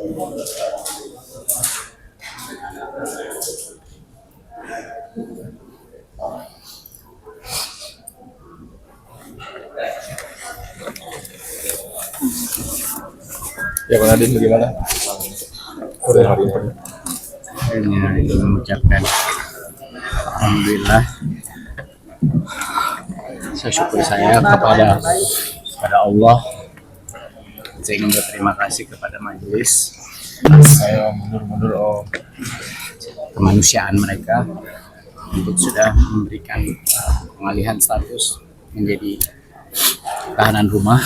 Ya, Bang Nadiem bagaimana sore hari ini? Akhirnya ingin mengucapkan alhamdulillah, saya syukur saya kepada Allah. Saya ingin berterima kasih kepada majelis Saya mundur kemanusiaan mereka untuk sudah memberikan pengalihan status menjadi tahanan rumah,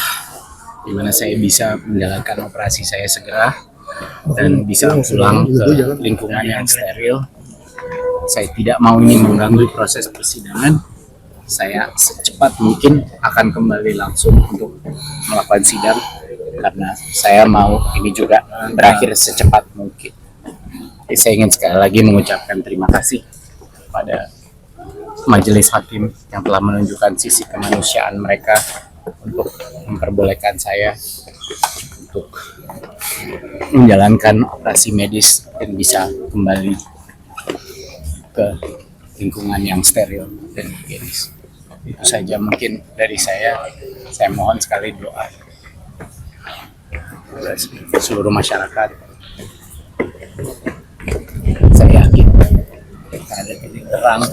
di mana saya bisa menjalankan operasi saya segera dan bisa pulang ke lingkungan yang steril. Saya tidak mau ini mengganggu proses persidangan. Saya secepat mungkin akan kembali langsung untuk melakukan sidang karena saya mau ini juga berakhir secepat mungkin. Jadi saya ingin sekali lagi mengucapkan terima kasih pada majelis hakim yang telah menunjukkan sisi kemanusiaan mereka untuk memperbolehkan saya untuk menjalankan operasi medis dan bisa kembali ke lingkungan yang steril dan higienis. Itu saja mungkin dari saya mohon sekali doa seluruh masyarakat. Saya yakin ada titik terang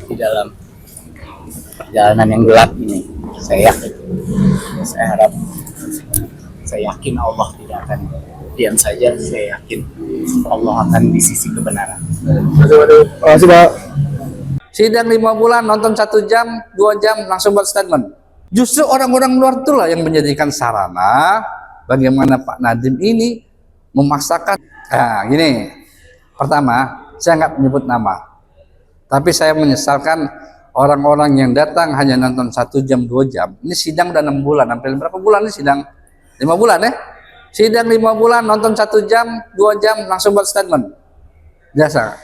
di dalam perjalanan yang gelap ini. Saya yakin Allah tidak akan diam saja. Saya yakin Allah akan di sisi kebenaran. Terima kasih, Pak. Sidang 5 bulan, nonton 1 jam, 2 jam, langsung buat statement. Justru orang-orang luar itulah yang menjadikan sarana bagaimana Pak Nadiem ini memaksakan. Nah, gini, pertama, saya nggak menyebut nama, tapi saya menyesalkan orang-orang yang datang hanya nonton 1 jam, 2 jam. Ini sidang udah 6 bulan, hampir berapa bulan ini sidang? 5 bulan ya? Sidang 5 bulan, nonton 1 jam, 2 jam, langsung buat statement. Jasa,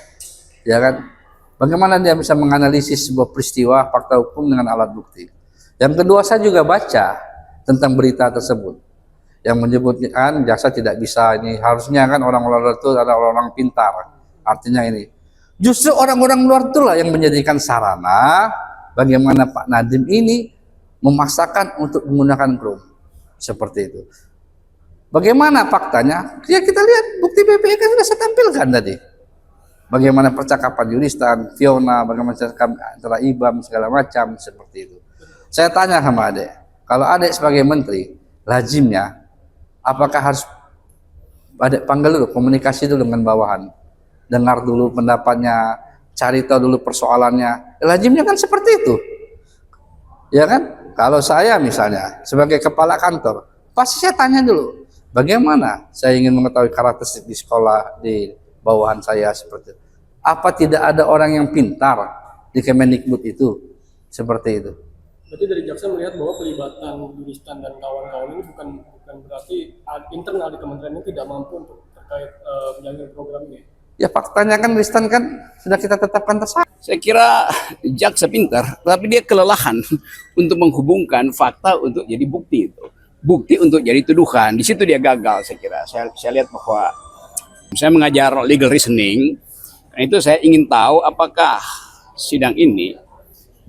ya kan? Bagaimana dia bisa menganalisis sebuah peristiwa fakta hukum dengan alat bukti? Yang kedua, saya juga baca tentang berita tersebut yang menyebutkan jaksa tidak bisa ini. Harusnya kan orang-orang itu adalah orang-orang pintar. Artinya ini. Justru orang-orang luar itulah yang menjadikan sarana bagaimana Pak Nadiem ini memaksakan untuk menggunakan krum. Seperti itu. Bagaimana faktanya? Ya kita lihat bukti BPK kan sudah saya tampilkan tadi. Bagaimana percakapan Yuristan, Fiona, bagaimana percakapan antara Ibam segala macam seperti itu. Saya tanya sama Adek, kalau Adek sebagai menteri, lazimnya apakah harus Adek panggil dulu, komunikasi dulu dengan bawahan, dengar dulu pendapatnya, cari tahu dulu persoalannya. Lazimnya kan seperti itu, ya kan? Kalau saya misalnya sebagai kepala kantor, pasti saya tanya dulu, bagaimana saya ingin mengetahui karakteristik di sekolah di bawahan saya seperti itu. Apa tidak ada orang yang pintar di Kemendikbud itu seperti itu? Berarti dari jaksa melihat bahwa pelibatan Yuristan dan kawan-kawan ini bukan berarti internal di kementerian ini tidak mampu untuk terkait menjalankan program ini. Ya faktanya kan Yuristan kan sudah kita tetapkan tersangka. Saya kira jaksa pintar, tapi dia kelelahan untuk menghubungkan fakta untuk jadi bukti itu. Bukti untuk jadi tuduhan. Di situ dia gagal saya kira. Saya lihat bahwa saya mengajar legal reasoning, karena itu saya ingin tahu apakah sidang ini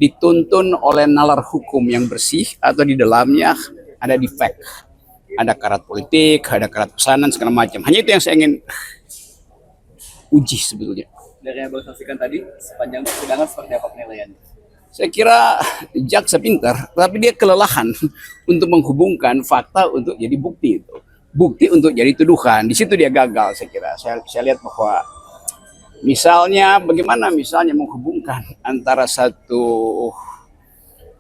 dituntun oleh nalar hukum yang bersih atau di dalamnya ada defect, ada karat politik, ada karat pesanan segala macam. Hanya itu yang saya ingin uji sebetulnya. Dari yang baru saksikan tadi, sepanjang persidangan seperti apa penilaian? Saya kira jaksa pintar, tapi dia kelelahan untuk menghubungkan fakta untuk jadi bukti itu. Bukti untuk jadi tuduhan. Di situ dia gagal saya kira. Saya lihat bahwa misalnya bagaimana misalnya menghubungkan antara satu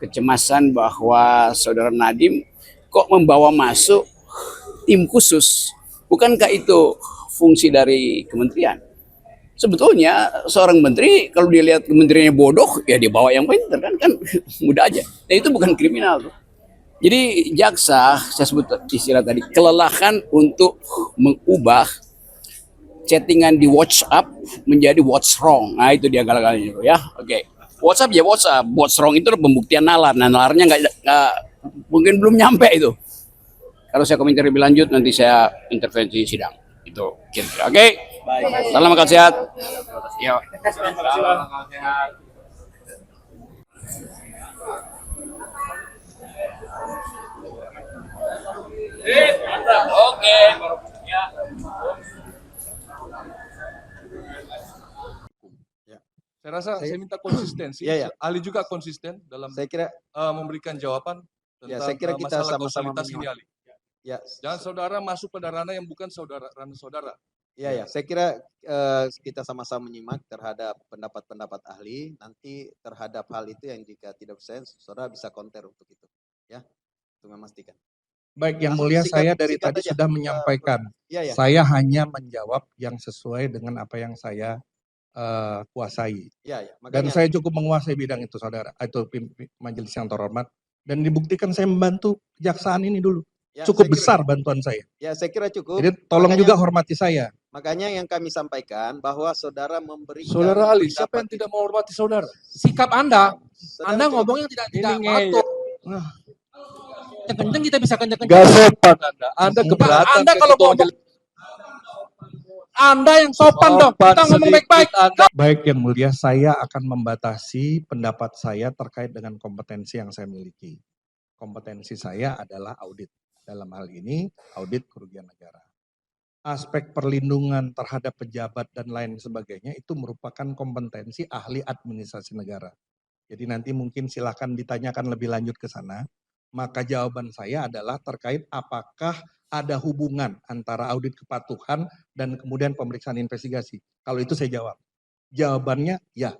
kecemasan bahwa saudara Nadiem kok membawa masuk tim khusus. Bukankah itu fungsi dari kementerian? Sebetulnya seorang menteri kalau dia lihat kementeriannya bodoh ya dia bawa yang pintar kan mudah aja. Dan itu bukan kriminal tuh. Jadi jaksa, saya sebut istilah tadi, kelelahan untuk mengubah chattingan di WhatsApp menjadi what's wrong. Nah itu dia gagal-galanya itu ya. Oke. WhatsApp ya WhatsApp, what's wrong itu pembuktian nalar. Nah nalarnya nggak mungkin belum nyampe itu. Kalau saya komentar lebih lanjut nanti saya intervensi sidang. Itu kira-kira. Oke. Salam akal sehat. Ya. Oke. Saya rasa saya minta konsistensi. Iya, iya. Ahli juga konsisten dalam Saya kira memberikan jawaban ya, tentang saya kira kita masalah sama-sama kausalitas ini, menyimak. ahli. Ya, Jangan saudara masuk pada ranah yang bukan ranah saudara. ya, saya kira kita sama-sama menyimak terhadap pendapat-pendapat ahli. Nanti terhadap hal itu yang jika tidak bisa, saudara bisa counter untuk itu, ya, untuk memastikan. Baik, Yang Langsung Mulia, singkat- saya dari singkat tadi aja. sudah menyampaikan. Ya, ya, Saya hanya menjawab yang sesuai dengan apa yang saya kuasai. ya. Dan Makanya saya cukup menguasai bidang itu, saudara. Itu majelis yang terhormat. Dan dibuktikan saya membantu kejaksaan ini dulu. ya, Cukup saya kira- besar bantuan saya. Ya, saya kira cukup. Jadi tolong Makanya- juga hormati saya. Makanya yang kami sampaikan bahwa saudara memberikan Saudara ahli, siapa pendapat yang tidak menghormati saudara? Sikap Anda, Saudara Anda cukup- ngomongnya tidak Ini patut. Kenceng kita bisa kenceng-kenceng. Gak sopan Anda. Anda keberatan. Anda ke kalau ketua ngomong, majelis. Anda yang sopan dong. Sopan Kita ngomong sedikit baik-baik. Anda. Baik, Yang Mulia, saya akan membatasi pendapat saya terkait dengan kompetensi yang saya miliki. Kompetensi saya adalah audit. Dalam hal ini, audit kerugian negara. Aspek perlindungan terhadap pejabat dan lain sebagainya itu merupakan kompetensi ahli administrasi negara. Jadi nanti mungkin silakan ditanyakan lebih lanjut ke sana. Maka jawaban saya adalah terkait apakah ada hubungan antara audit kepatuhan dan kemudian pemeriksaan investigasi. Kalau itu saya jawab. Jawabannya ya,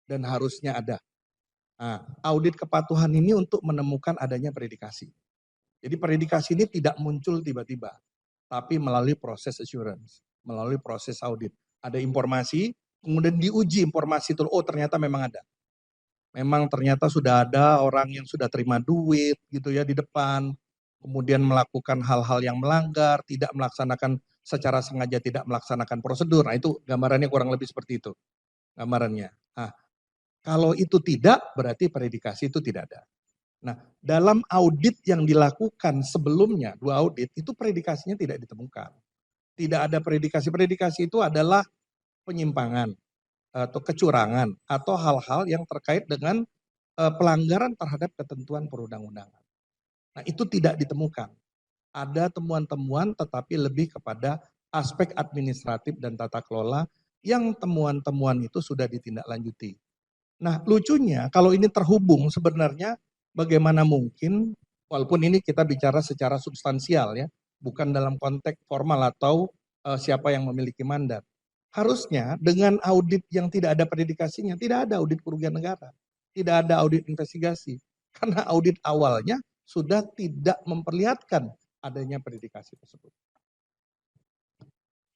dan harusnya ada. Nah, audit kepatuhan ini untuk menemukan adanya predikasi. Jadi predikasi ini tidak muncul tiba-tiba, tapi melalui proses assurance, melalui proses audit. Ada informasi, kemudian diuji informasi itu, oh ternyata memang ada. Memang ternyata sudah ada orang yang sudah terima duit gitu ya di depan, kemudian melakukan hal-hal yang melanggar, tidak melaksanakan secara sengaja, tidak melaksanakan prosedur. Nah itu gambarannya kurang lebih seperti itu gambarannya. Nah, kalau itu tidak, berarti predikasi itu tidak ada. Nah, dalam audit yang dilakukan sebelumnya, 2 audit, itu predikasinya tidak ditemukan. Tidak ada predikasi. Predikasi itu adalah penyimpangan atau kecurangan atau hal-hal yang terkait dengan pelanggaran terhadap ketentuan perundang-undangan. Nah, itu tidak ditemukan. Ada temuan-temuan tetapi lebih kepada aspek administratif dan tata kelola yang temuan-temuan itu sudah ditindaklanjuti. Nah, lucunya kalau ini terhubung sebenarnya bagaimana mungkin, walaupun ini kita bicara secara substansial ya, bukan dalam konteks formal atau siapa yang memiliki mandat. Harusnya dengan audit yang tidak ada predikasinya, tidak ada audit kerugian negara, tidak ada audit investigasi. Karena audit awalnya sudah tidak memperlihatkan adanya predikasi tersebut.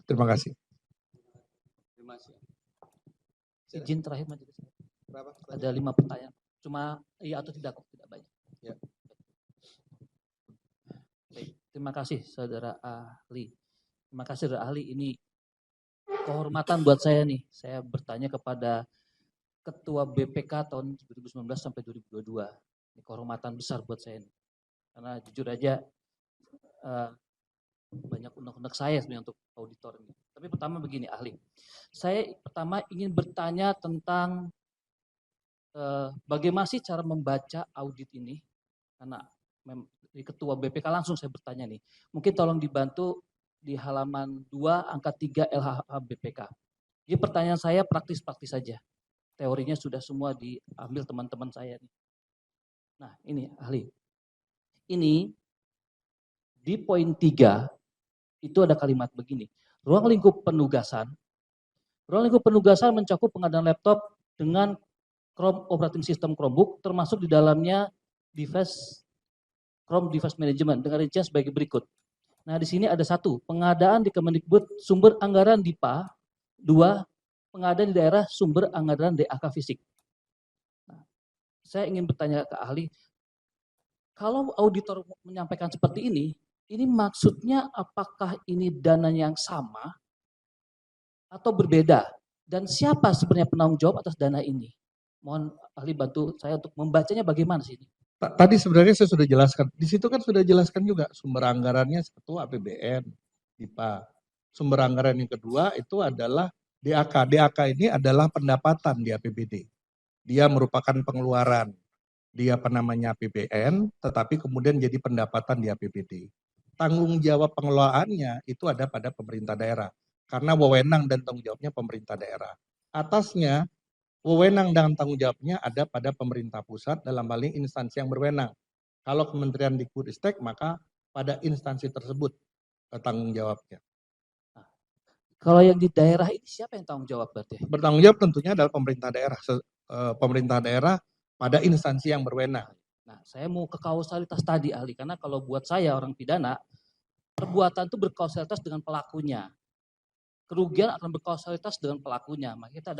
Terima kasih. Terima kasih. Izin terakhir majelis. Berapa? Ada 5 pertanyaan. Cuma iya atau tidak kok, tidak banyak. Ya. Baik, terima kasih saudara ahli. Terima kasih saudara ahli. Ini kehormatan buat saya nih. Saya bertanya kepada Ketua BPK tahun 2019 sampai 2022. Ini kehormatan besar buat saya nih. Karena jujur aja banyak undang-undang saya sebenarnya untuk auditor ini. Tapi pertama begini ahli. Saya pertama ingin bertanya tentang bagaimana sih cara membaca audit ini? Karena di Ketua BPK langsung saya bertanya nih. Mungkin tolong dibantu di halaman 2 angka 3 LHH BPK. Jadi pertanyaan saya praktis-praktis saja. Teorinya sudah semua diambil teman-teman saya nih. Nah ini ahli. Ini di poin 3 itu ada kalimat begini. Ruang lingkup penugasan mencakup pengadaan laptop dengan Chrome operating system Chromebook, termasuk di dalamnya Chrome device management dengan rincian sebagai berikut. Nah di sini ada 1, pengadaan di Kemendikbud sumber anggaran DIPA, 2, pengadaan di daerah sumber anggaran DAK fisik. Nah, saya ingin bertanya ke ahli, kalau auditor menyampaikan seperti ini maksudnya apakah ini dananya yang sama atau berbeda? Dan siapa sebenarnya penanggung jawab atas dana ini? Mohon ahli bantu saya untuk membacanya bagaimana sih ini. Tadi sebenarnya saya sudah jelaskan. Di situ kan sudah jelaskan juga sumber anggarannya satu APBN, IPA. Sumber anggaran yang kedua itu adalah DAK. DAK ini adalah pendapatan di APBD. Dia merupakan pengeluaran. Dia apa namanya APBN, tetapi kemudian jadi pendapatan di APBD. Tanggung jawab pengelolaannya itu ada pada pemerintah daerah. Karena wewenang dan tanggung jawabnya pemerintah daerah. Atasnya wewenang dan tanggung jawabnya ada pada pemerintah pusat dalam hal ini instansi yang berwenang. Kalau Kementerian Dikbudristek maka pada instansi tersebut tanggung jawabnya. Kalau yang di daerah ini siapa yang tanggung jawab berarti? Bertanggung jawab tentunya adalah pemerintah daerah. Pemerintah daerah pada instansi yang berwenang. Nah, saya mau ke kausalitas tadi ahli, karena kalau buat saya orang pidana, perbuatan itu berkausalitas dengan pelakunya. Kerugian akan berkausalitas dengan pelakunya. Makanya kita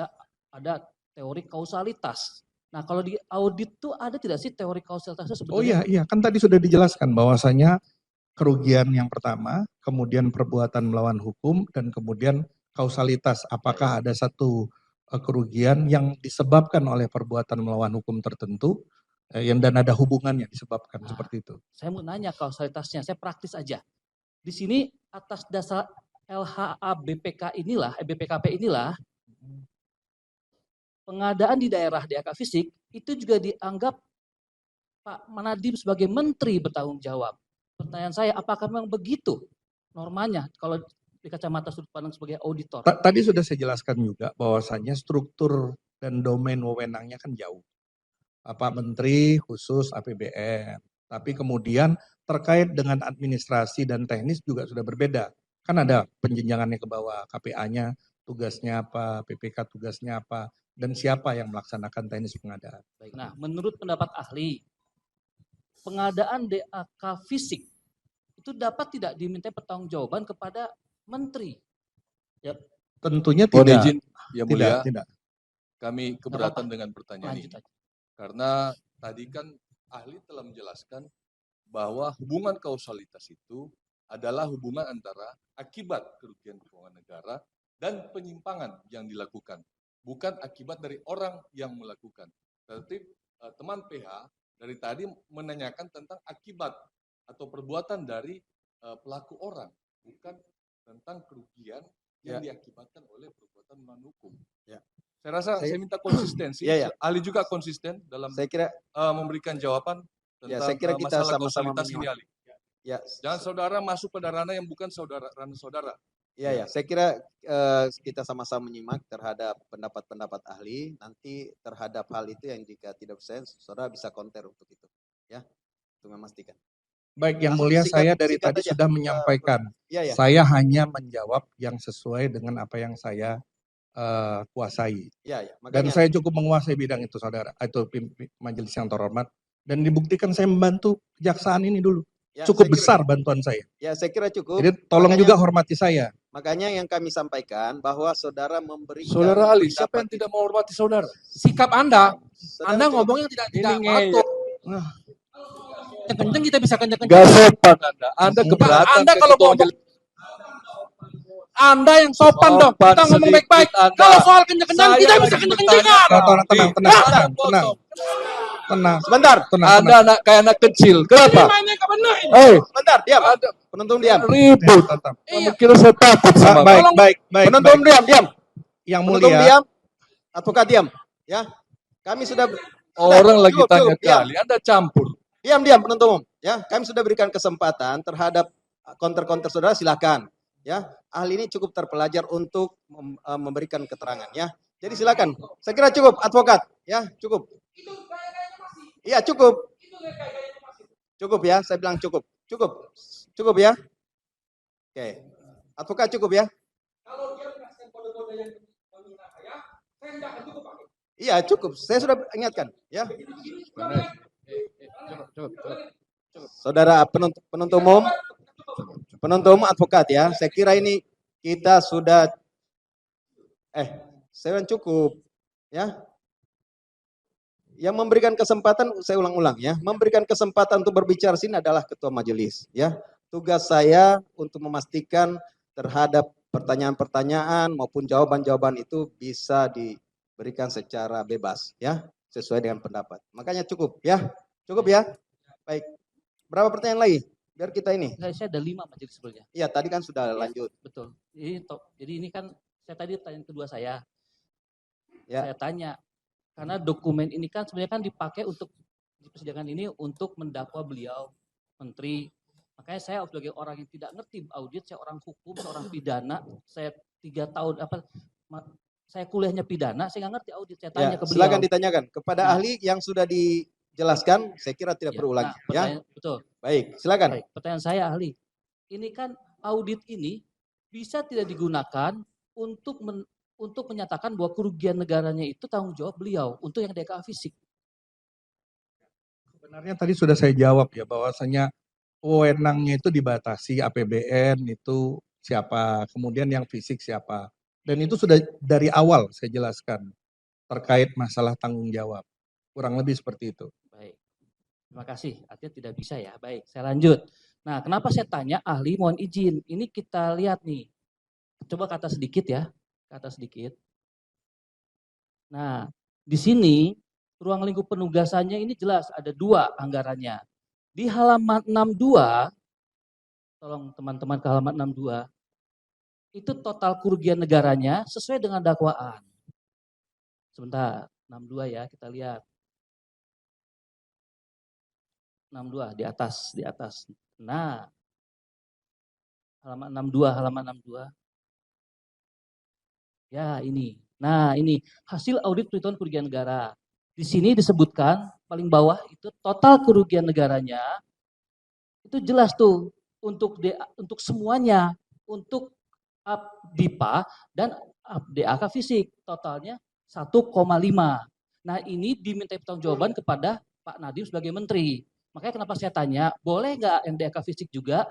ada teori kausalitas. Nah, kalau di audit tuh ada tidak sih teori kausalitasnya Oh sebetulnya? iya, kan tadi sudah dijelaskan bahwasanya kerugian yang pertama, kemudian perbuatan melawan hukum, dan kemudian kausalitas. Apakah ada satu kerugian yang disebabkan oleh perbuatan melawan hukum tertentu, dan ada hubungannya disebabkan seperti itu. Saya mau nanya kausalitasnya, saya praktis aja. Di sini atas dasar LHA BPKP inilah, pengadaan di daerah DAK fisik itu juga dianggap Pak Nadiem sebagai menteri bertanggung jawab. Pertanyaan saya, apakah memang begitu normanya kalau di kacamata sudut pandang sebagai auditor? Tadi sudah saya jelaskan juga bahwasannya struktur dan domain wewenangnya kan jauh. Pak Menteri khusus APBN, tapi kemudian terkait dengan administrasi dan teknis juga sudah berbeda. Kan ada penjenjangannya ke bawah, KPA-nya tugasnya apa, PPK tugasnya apa, dan siapa yang melaksanakan teknis pengadaan. Baik. Nah, menurut pendapat ahli, pengadaan DAK fisik itu dapat tidak diminta pertanggungjawaban kepada menteri? Ya. Tentunya Mohon tidak. izin, Yang Mulia, Tidak. kami keberatan dengan pertanyaan ini. Karena tadi kan ahli telah menjelaskan bahwa hubungan kausalitas itu adalah hubungan antara akibat kerugian keuangan negara dan penyimpangan yang dilakukan. Bukan akibat dari orang yang melakukan. Tetapi teman PH dari tadi menanyakan tentang akibat atau perbuatan dari pelaku orang. Bukan tentang kerugian yang diakibatkan oleh perbuatan melawan hukum. Ya. Saya rasa saya minta konsistensi. Ahli juga konsisten dalam saya kira memberikan jawaban tentang saya kira kita masalah sama-sama kausalitas ini, ahli. Jangan saudara masuk pada ranah yang bukan ranah saudara. Saya kira kita sama-sama menyimak terhadap pendapat-pendapat ahli. Nanti terhadap hal itu yang jika tidak sense, saudara bisa counter untuk itu. Ya, untuk memastikan. Baik, Yang Mulia, saya dari tadi sudah menyampaikan. Saya hanya menjawab yang sesuai dengan apa yang saya kuasai. Dan saya cukup menguasai bidang itu, saudara. Itu majelis yang terhormat. Dan dibuktikan saya membantu kejaksaan ini dulu. Cukup besar bantuan saya. Saya kira cukup. Jadi tolong juga hormati saya. Makanya yang kami sampaikan bahwa saudara memberikan. Saudara ahli, siapa yang tidak menghormati saudara? Sikap Anda ngomongnya tidak patut. Kenceng kita bisa kenceng-kenceng. Gak sopan Anda. Anda keberatan. Anda kalau ngomong, Anda yang sopan dong. Kita ngomong baik-baik. Kalau soal kenceng-kenceng kita bisa kenceng-kencengan. Tenang. Sebentar. Anda kayak anak kecil. Kenapa? Sebentar, diam. Penonton diam. Ribut. Kamu kira saya takut sama Baik. Penonton diam. Yang Penonton Mulia. diam. Advokat diam. Ya. Kami sudah orang lagi tanya kali. Anda campur. Diam penonton umum. Ya, kami sudah berikan kesempatan terhadap counter saudara, silakan. Ya, ahli ini cukup terpelajar untuk memberikan keterangan. Ya, jadi silakan. Saya kira cukup, advokat. Ya, cukup. Iya, cukup. Cukup ya, saya bilang cukup. Cukup ya. Oke, advokat cukup ya. Kalau dia mengasihkan kode-kode yang meminta saya tidak akan cukup, Pak. Iya, cukup. Saya sudah ingatkan. Ya. Saudara penuntut umum advokat ya, saya kira ini kita sudah saya cukup ya. Yang memberikan kesempatan, saya ulang-ulang ya, memberikan kesempatan untuk berbicara sini adalah ketua majelis ya. Tugas saya untuk memastikan terhadap pertanyaan-pertanyaan maupun jawaban-jawaban itu bisa diberikan secara bebas ya, sesuai dengan pendapat. Makanya cukup ya. Cukup ya? Baik. Berapa pertanyaan lagi? Biar kita ini. Saya ada 5 majelis sebelumnya. Iya, tadi kan sudah Ya, lanjut. betul. Jadi ini kan saya tadi pertanyaan kedua saya. Ya. Saya tanya karena dokumen ini kan sebenarnya kan dipakai untuk di persidangan ini untuk mendakwa beliau menteri. Makanya saya sebagai orang yang tidak ngerti audit, saya orang hukum, seorang pidana, saya 3 tahun saya kuliahnya pidana, saya nggak ngerti audit. Saya tanya Ya, ke beliau. silakan ditanyakan kepada ahli yang sudah dijelaskan. Saya kira tidak perlu ulangi. Ya, betul. baik. Silakan. Baik, pertanyaan saya ahli. Ini kan audit ini bisa tidak digunakan untuk menyatakan bahwa kerugian negaranya itu tanggung jawab beliau untuk yang DKA fisik. Sebenarnya tadi sudah saya jawab ya bahwasanya wewenangnya itu dibatasi APBN itu siapa, kemudian yang fisik siapa. Dan itu sudah dari awal saya jelaskan terkait masalah tanggung jawab. Kurang lebih seperti itu. Baik. Terima kasih. Artinya tidak bisa ya. Baik, saya lanjut. Nah, kenapa saya tanya ahli mohon izin. Ini kita lihat nih. Coba kata sedikit ya. Kata sedikit. Nah, di sini ruang lingkup penugasannya ini jelas ada 2 anggarannya. Di halaman 62, tolong teman-teman ke halaman 62, itu total kerugian negaranya sesuai dengan dakwaan. Sebentar, 62 ya, kita lihat. 62 di atas. Nah, halaman 62. Ya, ini. Nah, ini hasil audit perhitungan kerugian negara. Di sini disebutkan paling bawah itu total kerugian negaranya itu jelas tuh untuk semuanya, untuk DIPA dan DAK fisik totalnya 1,5. Nah, ini diminta pertanggungjawaban kepada Pak Nadiem sebagai menteri. Makanya kenapa saya tanya, boleh nggak yang DAK fisik juga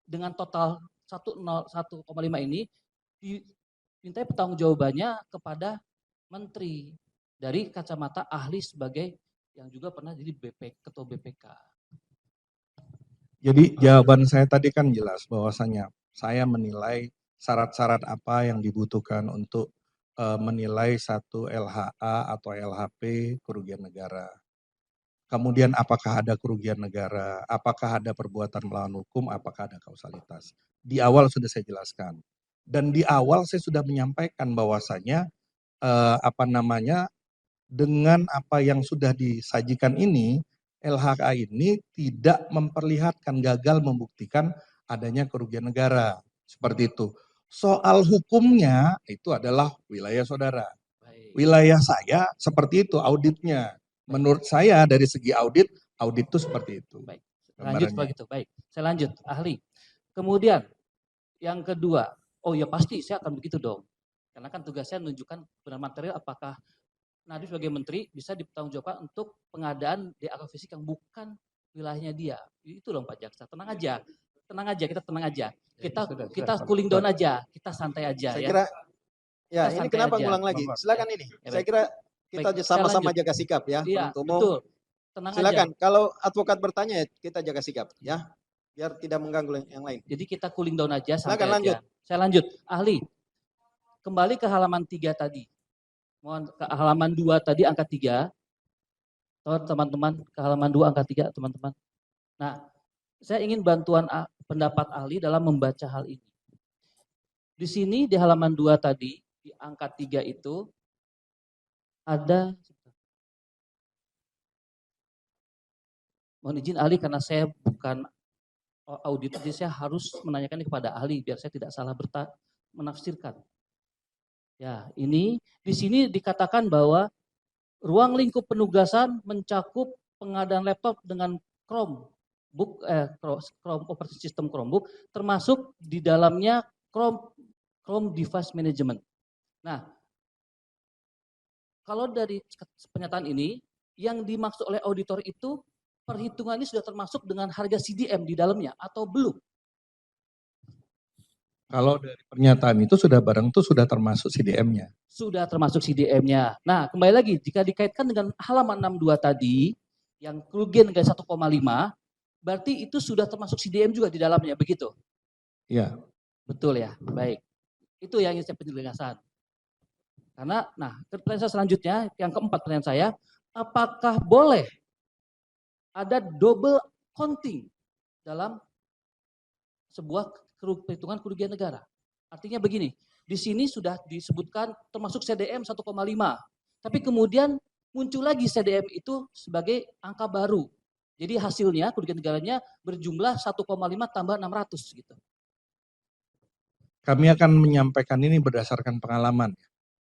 dengan total 1,5 ini diminta pertanggungjawabannya kepada menteri dari kacamata ahli sebagai yang juga pernah jadi ketua BPK. Jadi jawaban saya tadi kan jelas bahwasanya saya menilai syarat-syarat apa yang dibutuhkan untuk menilai satu LHA atau LHP kerugian negara. Kemudian apakah ada kerugian negara, apakah ada perbuatan melawan hukum, apakah ada kausalitas. Di awal sudah saya jelaskan. Dan di awal saya sudah menyampaikan bahwasanya dengan apa yang sudah disajikan ini, LHK ini tidak memperlihatkan gagal membuktikan adanya kerugian negara. Seperti itu. Soal hukumnya itu adalah wilayah saudara. Baik. Wilayah saya seperti itu auditnya. Menurut saya dari segi audit itu seperti itu. Baik. Lanjut begitu. Baik. Saya lanjut, ahli. Kemudian yang kedua, oh ya pasti saya akan begitu dong. Karena kan tugas saya menunjukkan benar material apakah Nadiem sebagai menteri bisa dipertanggungjawabkan untuk pengadaan DAK fisik yang bukan wilayahnya dia. Itu dong Pak Jaksa. Tenang aja. Kita tenang aja. Kita cooling down aja. Kita santai aja. Saya ya. kira, ya Kita ini kenapa aja. ngulang lagi? Silakan ini. Ya, saya kira kita baik, sama-sama jaga sikap ya. Iya, Untuk umum. betul. Tenang Silakan. aja. Kalau advokat bertanya kita jaga sikap ya. Biar tidak mengganggu yang lain. Jadi kita cooling down aja, santai Silakan aja. lanjut. Saya lanjut. Ahli, kembali ke halaman 3 tadi. Mohon ke halaman 2 tadi angka 3. Teman-teman, ke halaman 2 angka 3 teman-teman. Nah, saya ingin bantuan pendapat ahli dalam membaca hal ini. Di sini di halaman 2 tadi, di angka 3 itu ada, mohon izin ahli karena saya bukan audit, jadi saya harus menanyakan kepada ahli biar saya tidak salah menafsirkan. Ya, ini di sini dikatakan bahwa ruang lingkup penugasan mencakup pengadaan laptop dengan Chromebook, Chrome operating system Chromebook, termasuk di dalamnya Chrome device management. Nah, kalau dari pernyataan ini, yang dimaksud oleh auditor itu perhitungannya sudah termasuk dengan harga CDM di dalamnya atau belum? Kalau dari pernyataan itu sudah barang itu sudah termasuk CDM-nya. Sudah termasuk CDM-nya. Nah, kembali lagi jika dikaitkan dengan halaman 62 tadi yang kerugian negara 1,5, berarti itu sudah termasuk CDM juga di dalamnya, begitu? Iya. Betul ya, baik. Itu yang ingin saya penjelasan. Karena, nah, pertanyaan saya selanjutnya, yang keempat pertanyaan saya, apakah boleh ada double counting dalam sebuah perhitungan kerugian negara. Artinya begini, di sini sudah disebutkan termasuk CDM 1,5. Tapi kemudian muncul lagi CDM itu sebagai angka baru. Jadi hasilnya kerugian negaranya berjumlah 1,5 tambah 600 gitu. Kami akan menyampaikan ini berdasarkan pengalaman,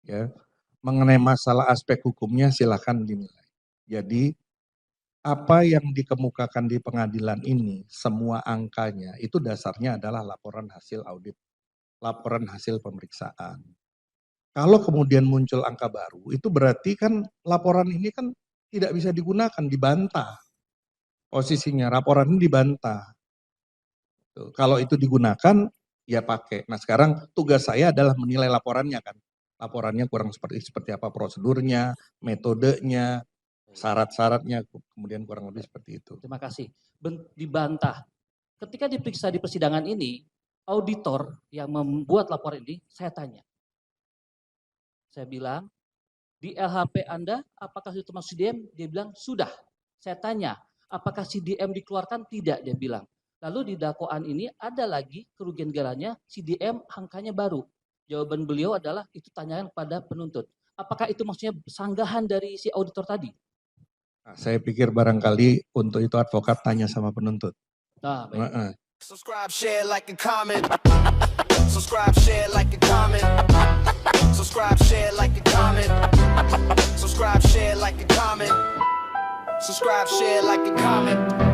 ya. Mengenai masalah aspek hukumnya silakan dinilai. Jadi apa yang dikemukakan di pengadilan ini, semua angkanya itu dasarnya adalah laporan hasil audit, laporan hasil pemeriksaan. Kalau kemudian muncul angka baru, itu berarti kan laporan ini kan tidak bisa digunakan, dibantah. Posisinya laporan ini dibantah. Tuh, kalau itu digunakan, ya pakai. Nah sekarang tugas saya adalah menilai laporannya kan. Laporannya kurang seperti apa prosedurnya, metodenya, syarat-syaratnya, kemudian kurang lebih seperti itu. Terima kasih. Dibantah. Ketika diperiksa di persidangan ini, auditor yang membuat laporan ini, saya tanya. Saya bilang, di LHP Anda, apakah itu termasuk CDM? Dia bilang, sudah. Saya tanya, apakah CDM dikeluarkan? Tidak, dia bilang. Lalu di dakwaan ini ada lagi kerugian negaranya, CDM angkanya baru. Jawaban beliau adalah, itu tanyakan kepada penuntut. Apakah itu maksudnya sanggahan dari si auditor tadi? Nah, saya pikir barangkali untuk itu advokat tanya sama penuntut. Nah, baik. Subscribe, share, like, and comment. Subscribe, share, like, and comment. Subscribe, share, like, and comment. Subscribe, share, like, and comment. Subscribe, share, like, and comment.